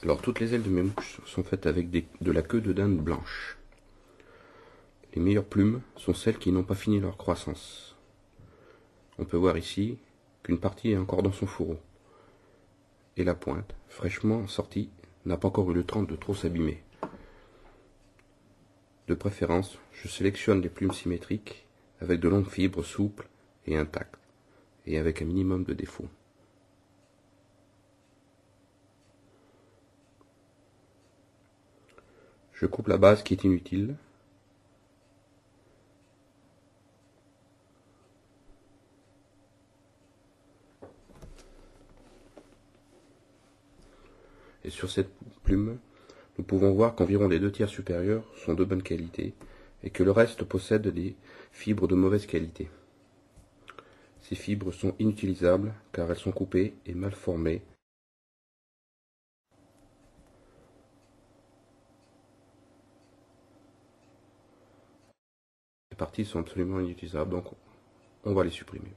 Alors toutes les ailes de mes mouches sont faites avec de la queue de dinde blanche. Les meilleures plumes sont celles qui n'ont pas fini leur croissance. On peut voir ici qu'une partie est encore dans son fourreau. Et la pointe, fraîchement sortie, n'a pas encore eu le temps de trop s'abîmer. De préférence, je sélectionne les plumes symétriques avec de longues fibres souples et intactes, et avec un minimum de défauts. Je coupe la base qui est inutile. Et sur cette plume, nous pouvons voir qu'environ les 2/3 supérieurs sont de bonne qualité et que le reste possède des fibres de mauvaise qualité. Ces fibres sont inutilisables car elles sont coupées et mal formées. Les parties sont absolument inutilisables, donc on va les supprimer.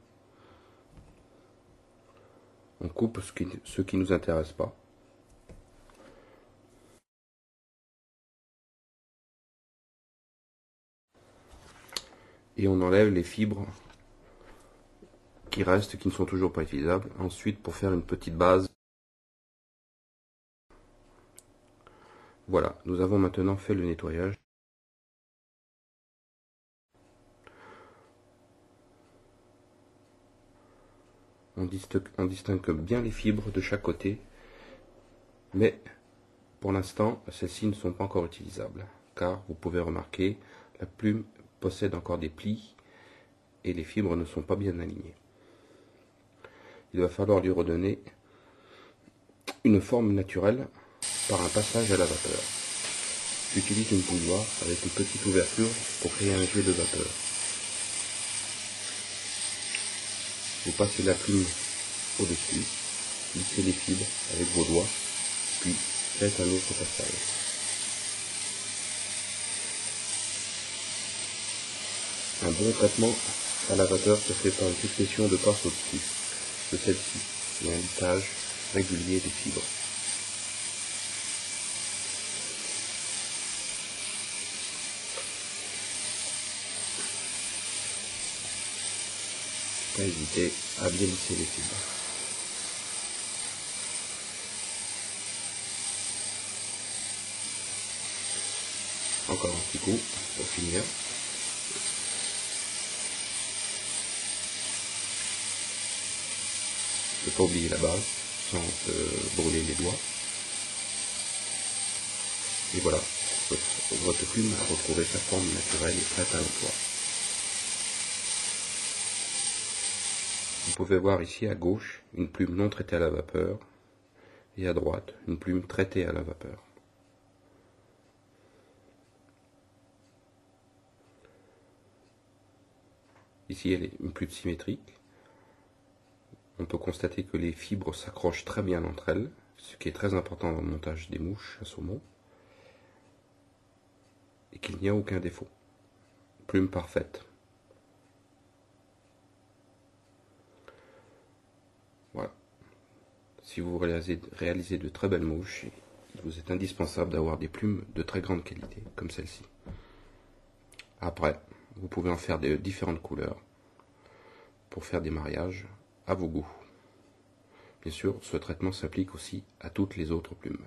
On coupe ce qui nous intéresse pas. Et on enlève les fibres qui restent, qui ne sont toujours pas utilisables. Ensuite, pour faire une petite base. Voilà, nous avons maintenant fait le nettoyage. On distingue bien les fibres de chaque côté, mais pour l'instant, celles-ci ne sont pas encore utilisables, car vous pouvez remarquer, la plume possède encore des plis et les fibres ne sont pas bien alignées. Il va falloir lui redonner une forme naturelle par un passage à la vapeur. J'utilise une bouilloire avec une petite ouverture pour créer un jet de vapeur. Vous passez la plume au-dessus, lissez les fibres avec vos doigts, puis faites un autre passage. Un bon traitement à la vapeur se fait par une succession de passes au-dessus de celle-ci et un lissage régulier des fibres. Pas hésiter à bien lisser les fibres. Encore un petit coup pour finir. Ne pas oublier la base sans brûler les doigts. Et voilà, votre plume a retrouvé sa forme naturelle et prête à l'emploi. Vous pouvez voir ici à gauche une plume non traitée à la vapeur et à droite une plume traitée à la vapeur. Ici elle est une plume symétrique. On peut constater que les fibres s'accrochent très bien entre elles, ce qui est très important dans le montage des mouches à saumon, et qu'il n'y a aucun défaut. Plume parfaite. Voilà. Si vous réalisez de très belles mouches, il vous est indispensable d'avoir des plumes de très grande qualité, comme celle-ci. Après, vous pouvez en faire de différentes couleurs pour faire des mariages à vos goûts. Bien sûr, ce traitement s'applique aussi à toutes les autres plumes.